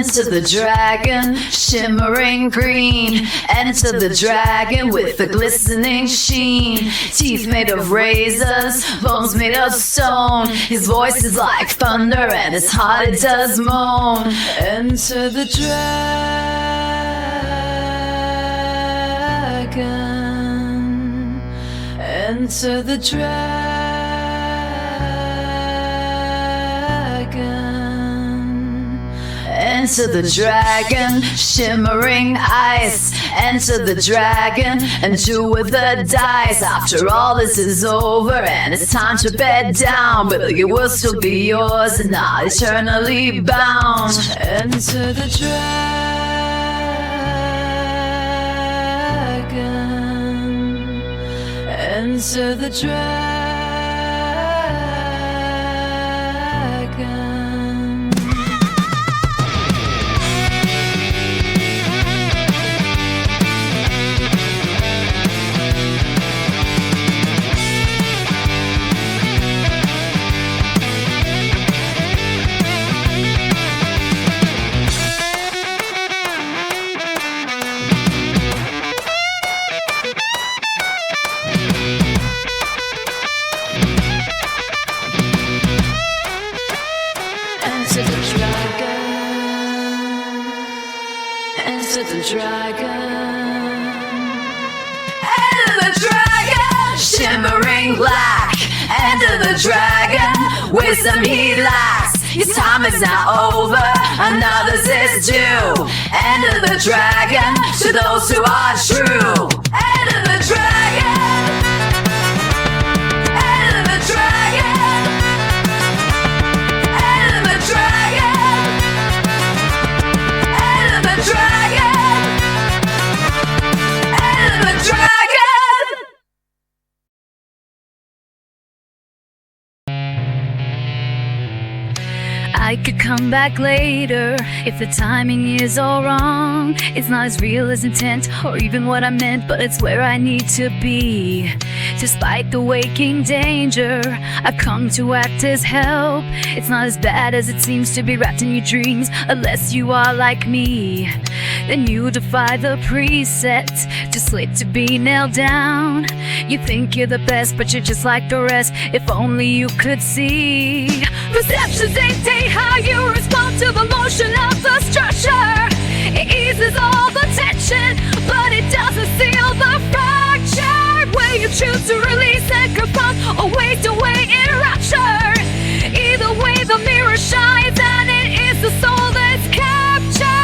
Enter the dragon, shimmering green. Enter the dragon with a glistening sheen. Teeth made of razors, bones made of stone. His voice is like thunder and his heart it does moan. Enter the dragon. Enter the dragon. Enter the dragon, shimmering ice. Enter the dragon and do with the dice. After all this is over and it's time to bed down, but it will still be yours and not eternally bound. Enter the dragon. Enter the dragon. Enter the dragon. Enter the dragon, shimmering black. Enter the dragon, wisdom he lacks. His time is now over, another's is due. Enter the dragon, to those who are true. Enter the dragon. Enter the dragon. Enter the dragon. Enter the dragon. Enter the dragon. I could come back later if the timing is all wrong. It's not as real as intent or even what I meant, but it's where I need to be. Despite the waking danger, I've come to act as help. It's not as bad as it seems to be wrapped in your dreams, unless you are like me. Then you defy the preset, just slip to be nailed down. You think you're the best, but you're just like the rest. If only you could see. Perceptions dictate how you respond to the motion of the structure. It eases all the tension, but it doesn't seal the fracture. Where you choose to release and confront, or wait to wait in rapture. Either way the mirror shines, and it is the soul that's captured.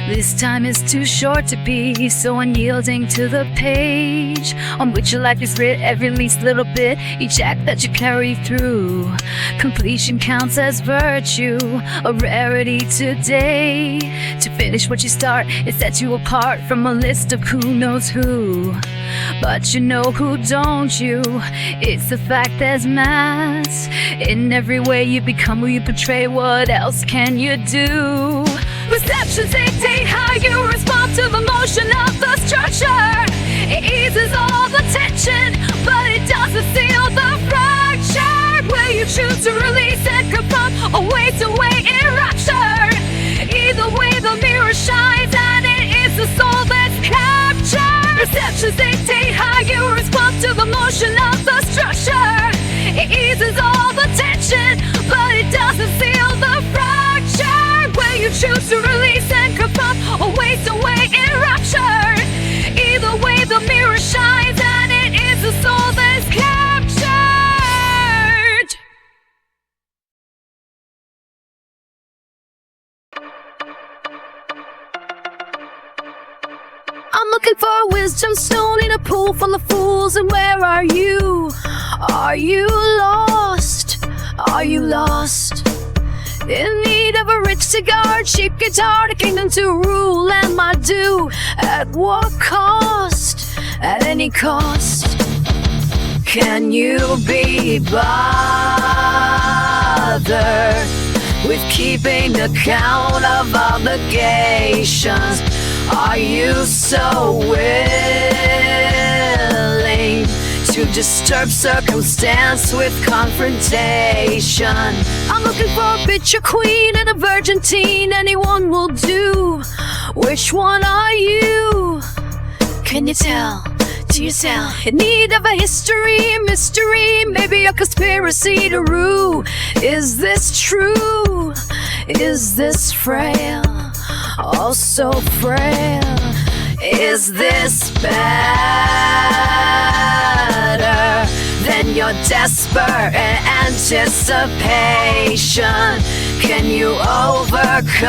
This time is too short to be so unyielding to the page on which your life is writ, every least little bit, each act that you carry through. Completion counts as virtue, a rarity today. To finish what you start, it sets you apart from a list of who knows who. But you know who, don't you? It's the fact there's mass. In every way you become who you portray, what else can you do? Perceptions dictate how you respond to the motion of the structure. It eases all the tension, but it doesn't seal the fracture. Where you choose to release and confront, or wait to wait in rapture. Either way the mirror shines, and it is the soul that's captured. Perceptions dictate how you respond to the motion of the structure. It eases all the tension, but it doesn't seal the fracture. Where you choose to release and confront, or wait to wait in rapture. Either way the mirror shines, and it is the soul that's captured. I'm looking for a wisdom stone in a pool full of fools, and where are you? Are you lost? Are you lost? In need of a rich cigar, cheap guitar, a kingdom to rule, and my due. At what cost? At any cost. Can you be bothered with keeping account of obligations? Are you so willing to disturb circumstance with confrontation. I'm looking for a bitch, a queen, and a virgin teen. Anyone will do. Which one are you? Can you tell? To yourself, in need of a history, mystery, maybe a conspiracy to rue. Is this true? Is this frail? Oh, so frail. Is this better than your desperate anticipation? Can you overcome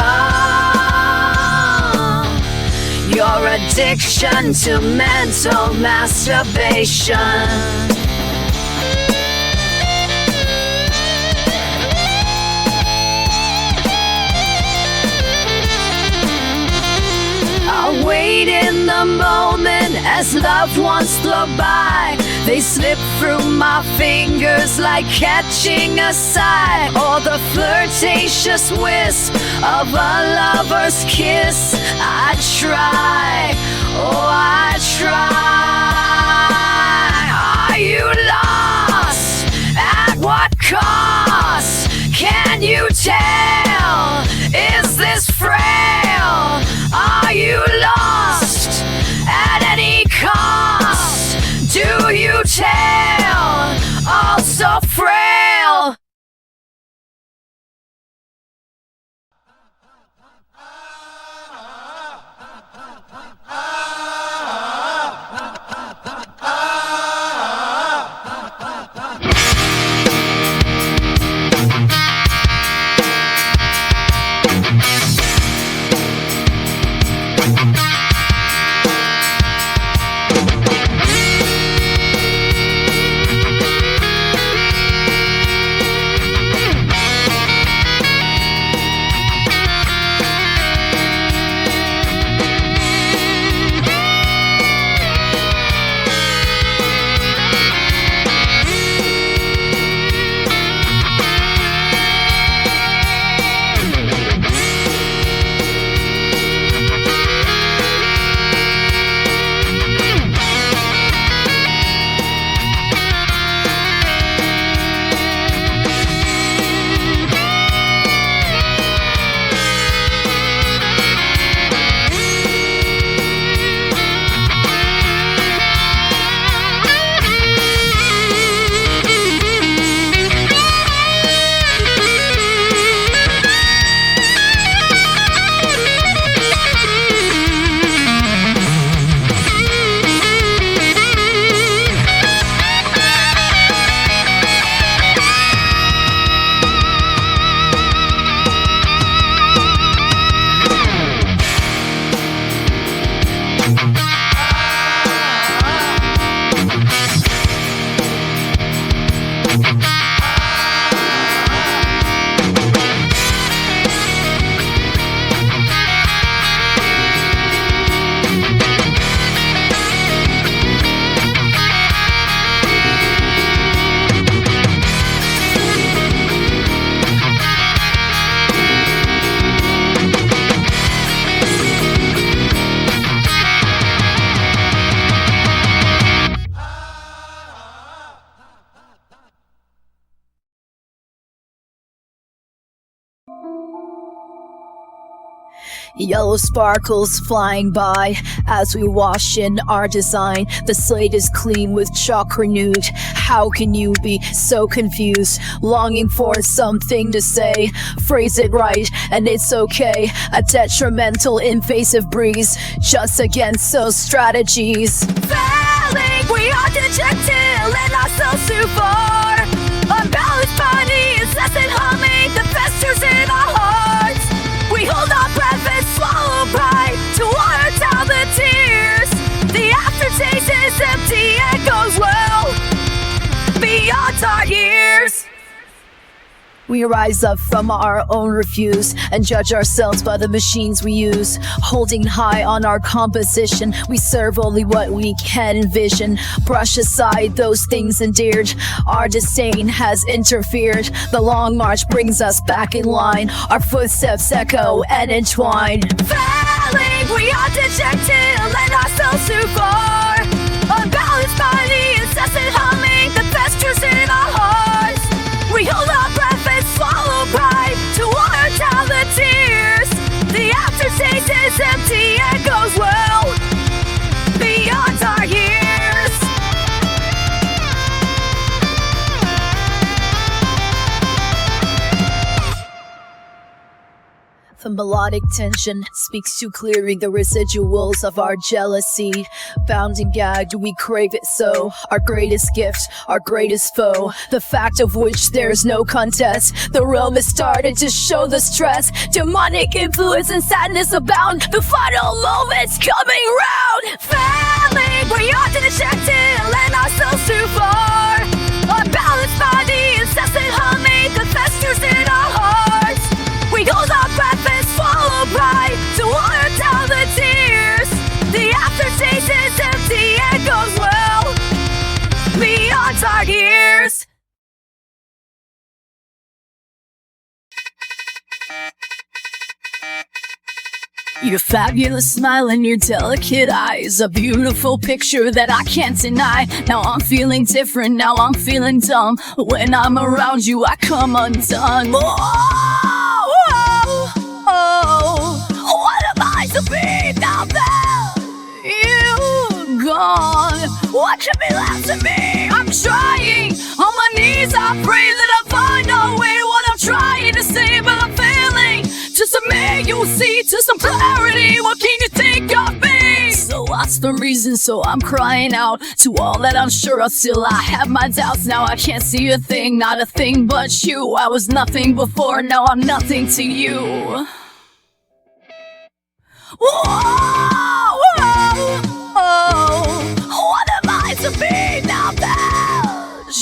your addiction to mental masturbation? I'll wait in the moment as loved ones flow by. They slip through my fingers like catching a sigh, or the flirtatious wisp of a lover's kiss. I try, oh I try. Are you lost? At what cost? Can you tell? Is this frail? Are you lost at any cost? Do you tell? All so frail. Yellow sparkles flying by as we wash in our design. The slate is clean with chalk renewed. How can you be so confused? Longing for something to say. Phrase it right and it's okay. A detrimental invasive breeze just against those strategies. Failing, we are dejected, let ourselves too far. Unbalanced body, incessant humming that festers in our hearts. We hold our breath and swallow pride to water down the tears. The aftertaste is empty and goes well beyond our years. We rise up from our own refuse and judge ourselves by the machines we use. Holding high on our composition, we serve only what we can envision. Brush aside those things endeared. Our disdain has interfered. The long march brings us back in line. Our footsteps echo and entwine. Failing, we are dejected, let ourselves too far. Unbalanced body, incessant humming that festers in our hearts. We hold our breath and swallow pride to water down the tears. The aftertaste is empty and goes well beyond our years. The melodic tension speaks too clearly the residuals of our jealousy. Bound and gagged, we crave it so. Our greatest gift, our greatest foe. The fact of which there is no contest. The realm has started to show the stress. Demonic influence and sadness abound. The final moment's coming round. Failing, we're often dejected and letting ourselves too far. Unbalanced by the incessant humming that festers in our hearts. We hold our breath and swallow pride to water down the tears. The aftertaste is empty and goes well beyond our years. Your fabulous smile and your delicate eyes, a beautiful picture that I can't deny. Now I'm feeling different, now I'm feeling dumb. When I'm around you, I come undone. What am I to be now that you're gone? What can be left of me? I'm trying, on my knees I pray that I find a way. What I'm trying to say, but I'm failing. Just to make you see, to some clarity, what can you think of me? So what's the reason? So I'm crying out to all that I'm sure of. Still I have my doubts, now I can't see a thing, not a thing but you. I was nothing before, now I'm nothing to you. Whoa, whoa, oh, what am I to be now that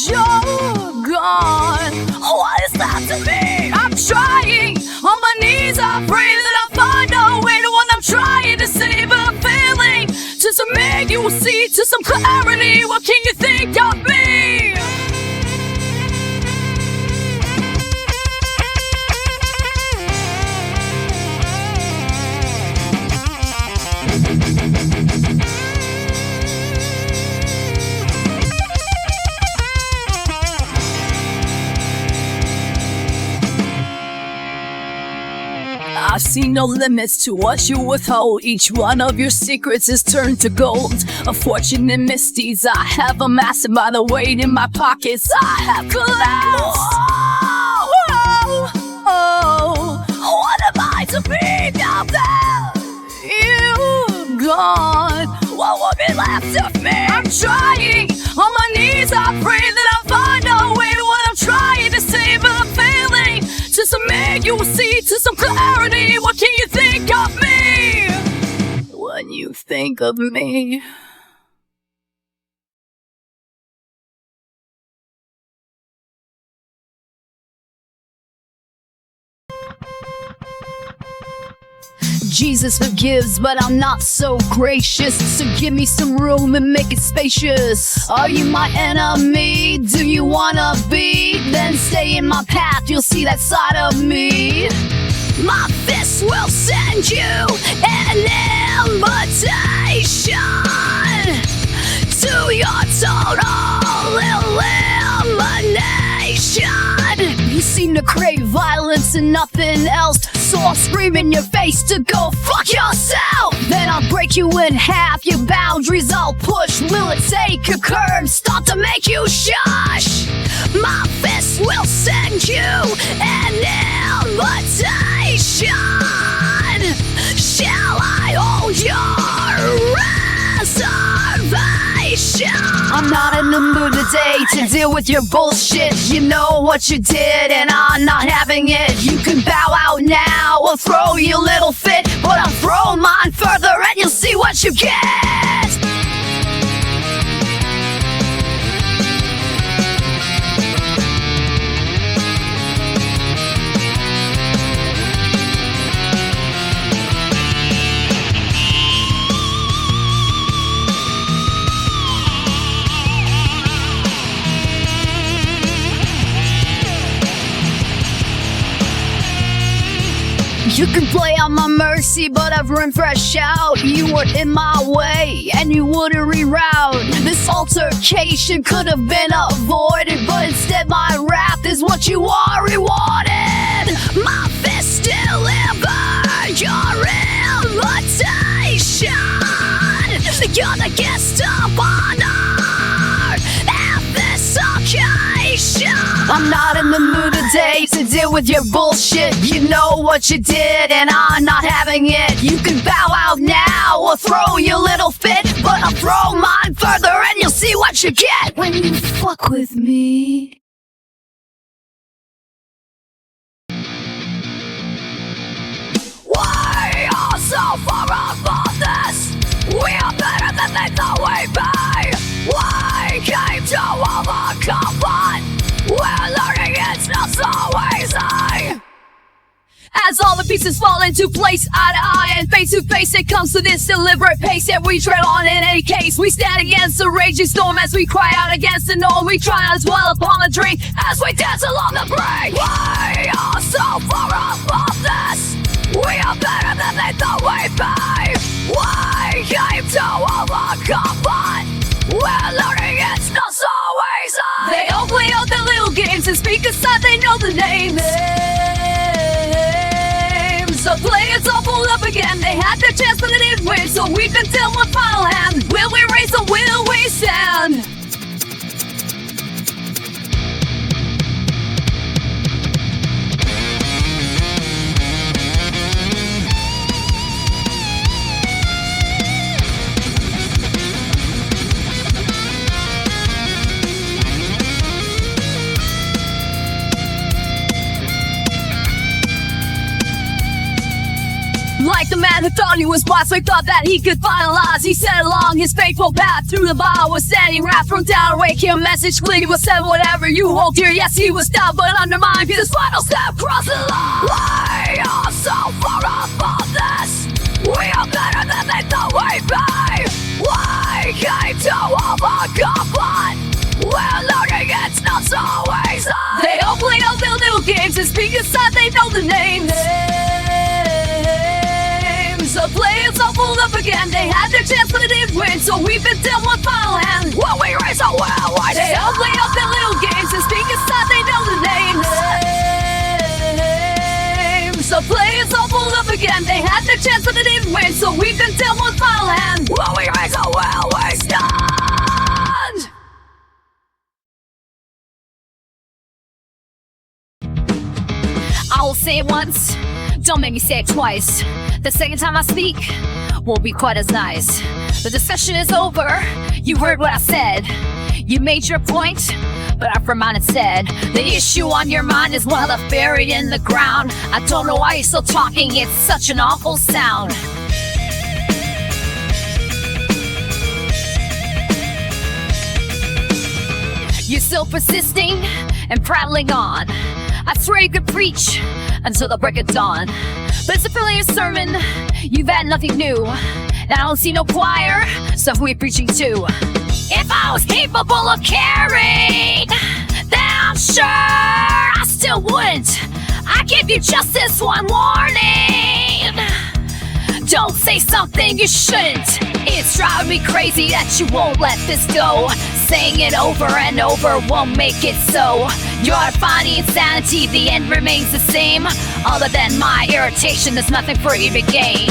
you're gone? What is that to me? I'm trying, on my knees I pray that I find a way to what I'm trying to say, but I'm failing. Just to make you see, to some clarity, what can you think of me? I've seen no limits to what you withhold. Each one of your secrets is turned to gold. A fortune and misdeeds I have amassed, and by the weight in my pockets I have collapsed. What am I to be now that you're gone? What will be left of me? I'm trying, on my knees I pray that I find a way to what I'm trying to say, but I'm failing. Just to make you see, to some clarity, what can you think of me? When you think of me. Jesus forgives, but I'm not so gracious. So give me some room and make it spacious. Are you my enemy? Do you wanna be? Then stay in my path, you'll see that side of me. My fist will send you an invitation to your total elimination. You seem to crave violence and nothing else, so I'll scream in your face to go fuck yourself. Then I'll break you in half, your boundaries I'll push. Will it take a curb stop to make you shush? My fist will send you an invitation. Shall I hold your reservation? I'm not in the mood today to deal with your bullshit. You know what you did and I'm not having it. You can bow out now or throw your little fit, but I'll throw mine further and you'll see what you get. You can play on my mercy, but I've run fresh out. You were in my way, and you wouldn't reroute. This altercation could have been avoided, but instead my wrath is what you are rewarded. My fist delivered your invitation. You're the guest of honor at this occasion. I'm not in the mood today to deal with your bullshit. You know what you did, and I'm not having it. You can bow out now or throw your little fit, but I'll throw mine further and you'll see what you get when you fuck with me. We are so far off on this. We are better than they thought we'd be. We came to overcome, but we're learning it's not so easy. As all the pieces fall into place, eye to eye and face to face, it comes to this deliberate pace that we tread on in any case. We stand against the raging storm as we cry out against the norm. We try not to dwell upon the drink as we dance along the brink. We are so far off of this. We are better than they thought we'd be. We came to overcome, but we're learning it's not so easy. They all play out their little games and speak aside, they know the names. So play it's all pulled up again. They had their chance but they didn't win, so we've been dealt one final hand. Will we raise or will we stand? Like the man who thought he was boss, so he thought that he could finalize. He set along his fateful path through the bar with standing wrath from down. Wake him, message clear, he was said whatever you hold dear. Yes, he was down, but undermined. His final step crossed the line. We are so far off of this. We are better than they thought we'd be. We came to overcome, but we're learning it's not so easy. They all play out their little games and speak aside, they know the names. The players all pulled up again. They had their chance but they didn't win, so we've been dealt one final hand. When we raise our well, they all play up their little games and speak aside, they know the names. The players all pulled up again. They had their chance but they didn't win, so we've been dealt one final hand. When we raise our well, we stand. I will say it once, don't make me say it twice. The second time I speak won't be quite as nice. The discussion is over, you heard what I said. You made your point, but I for mine instead. The issue on your mind is one left buried in the ground. I don't know why you're still talking, it's such an awful sound. You're still persisting and prattling on. I swear you could preach until the break of dawn. But it's a familiar sermon, you've had nothing new. And I don't see no choir, so who are we preaching to? If I was capable of caring, then I'm sure I still wouldn't. I give you just this one warning. Don't say something you shouldn't. It's driving me crazy that you won't let this go. Saying it over and over won't make it so. You're finding insanity, the end remains the same. Other than my irritation, there's nothing for you to gain.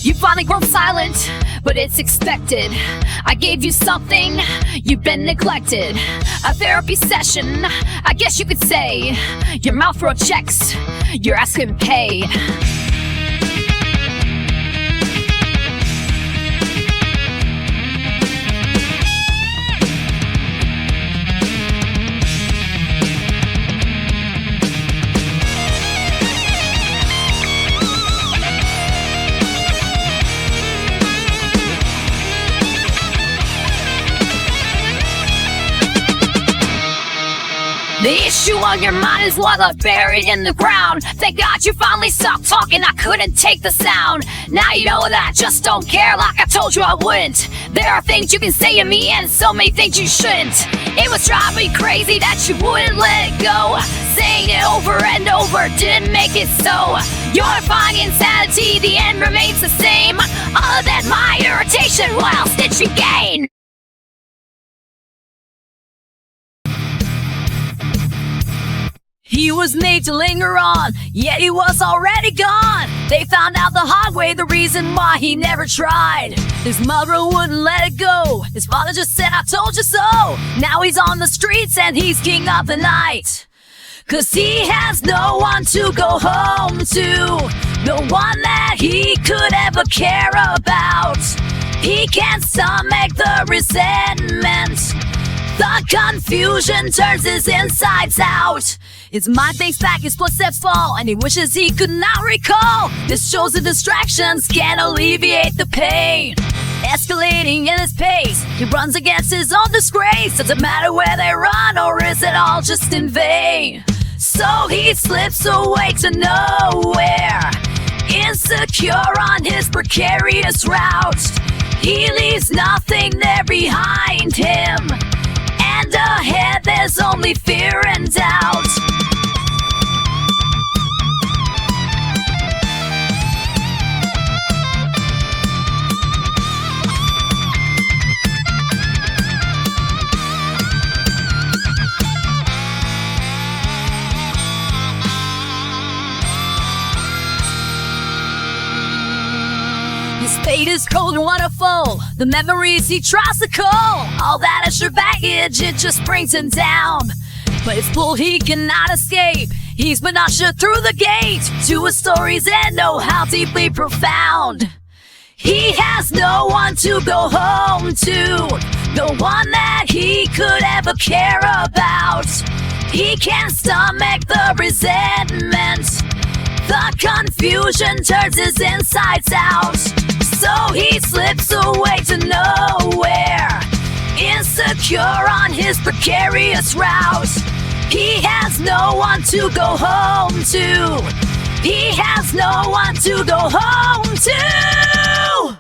You finally grown silent, but it's expected. I gave you something, you've been neglected. A therapy session, I guess you could say. Your mouth wrote checks, you're asking pay. The issue on your mind is what left buried in the ground. Thank God you finally stopped talking, I couldn't take the sound. Now you know that I just don't care like I told you I wouldn't. There are things you can say to me and so many things you shouldn't. It was driving me crazy that you wouldn't let it go. Saying it over and over didn't make it so. You're defying insanity, the end remains the same. Other than my irritation, what else did you gain? He was made to linger on, yet he was already gone. They found out the hard way, the reason why he never tried. His mother wouldn't let it go. His father just said, I told you so. Now he's on the streets and he's king of the night. 'Cause he has no one to go home to, no one that he could ever care about. He can't stomach the resentment. The confusion turns his insides out. His mind thinks back, his footsteps fall, and he wishes he could not recall. This shows the distractions can't alleviate the pain. Escalating in his pace, he runs against his own disgrace. Doesn't matter where they run, or is it all just in vain? So he slips away to nowhere, insecure on his precarious route. He leaves nothing there behind him, and ahead there's only fear and doubt. His fate is cold and wonderful, the memories he tries to call. All that extra baggage, it just brings him down. But it's pull he cannot escape. He's been ushered through the gate to a story's end, oh how deeply profound. He has no one to go home to, no one that he could ever care about. He can't stomach the resentment. The confusion turns his insides out. So he slips away to nowhere, insecure on his precarious route. He has no one to go home to. He has no one to go home to.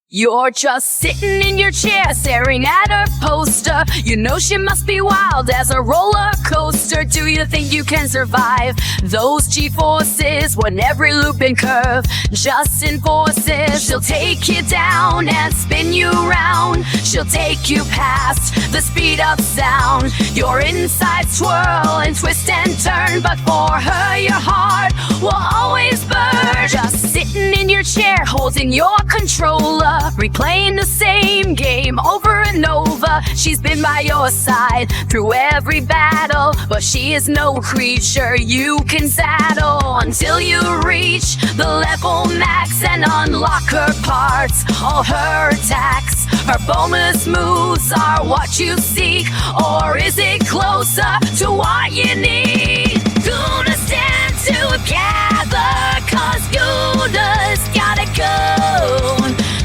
You're just sitting in your chair, staring at her poster. You know she must be wild as a roller coaster. Do you think you can survive those G-forces when every loop and curve just enforces? She'll take you down and spin you round. She'll take you past the speed of sound. Your insides swirl and twist and turn, but for her your heart will always burn. Just sitting in your chair, holding your controller, replaying the same game over and over. She's been by your side through every battle, but she is no creature you can saddle until you reach the level max and unlock her parts, all her attacks. Her bonus moves are what you seek, or is it closer to what you need? Gooners stand together, 'cause Gooners gotta go.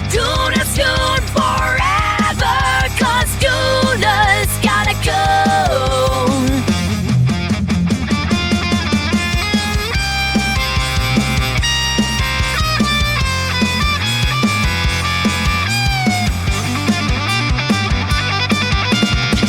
Gooners Goon forever, 'cause Gooners gotta go.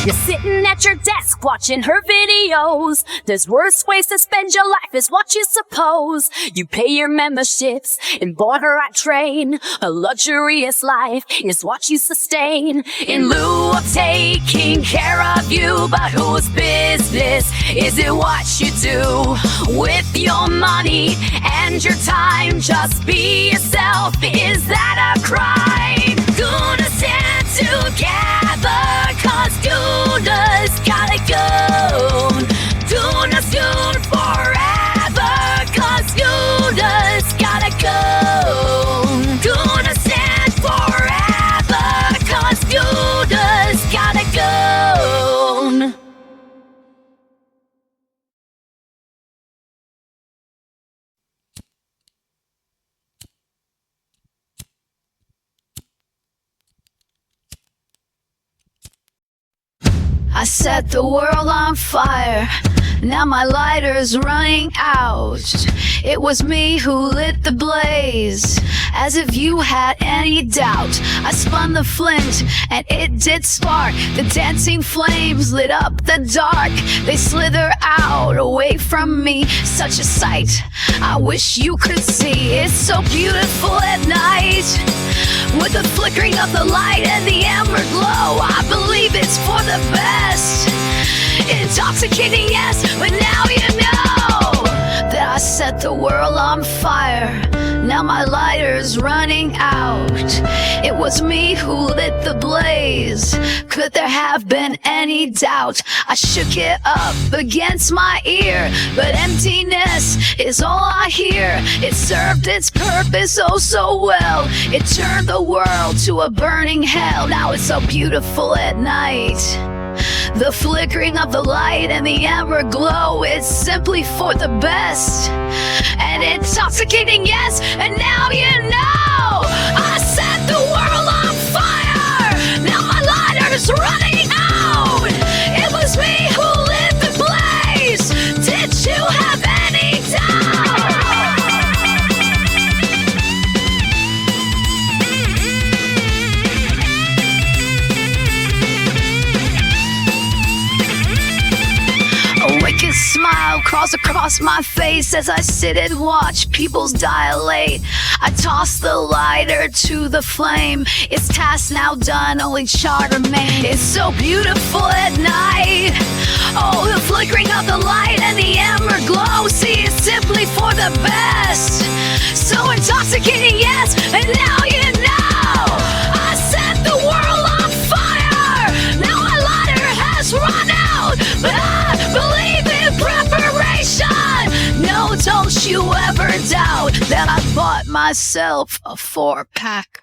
You're sitting at your desk watching her videos. There's worse ways to spend your life is what you suppose. You pay your memberships and board her at train. A luxurious life is what you sustain in lieu of taking care of you. But whose business is it what you do with your money and your time? Just be yourself, is that a crime? Gonna stand together, 'cause Gooners gotta go. Gooners Goon forever, 'cause Gooners gotta go. Gooners stand forever, 'cause Gooners gotta go. I set the world on fire. Now my lighter's running out. It was me who lit the blaze. As if you had any doubt, I spun the flint and it did spark. The dancing flames lit up the dark. They slither out away from me. Such a sight I wish you could see. It's so beautiful at night, with the flickering of the light and the amber glow. I believe it's for the best. Intoxicating, yes, but now you know that I set the world on fire. Now my lighter's running out. It was me who lit the blaze. Could there have been any doubt? I shook it up against my ear, but emptiness is all I hear. It served its purpose oh so well. It turned the world to a burning hell. Now it's so beautiful at night, the flickering of the light and the amber glow. It's simply for the best and intoxicating, yes, and now you know I set the world on fire. Now my lighter's running out. It was me who lit the blaze. Did you have any doubt? A wicked smile crawls across my face as I sit and watch pupils dilate. I toss the lighter to the flame. Its task now done, only char remain. It's so beautiful at night. Oh, the flickering of the light and the amber glow. See, it's simply for the best. So intoxicating, yes, and now you know I set the world on fire. Now my lighter has run out, but I believe in preparation. No, don't you ever doubt that I bought myself a 4-pack.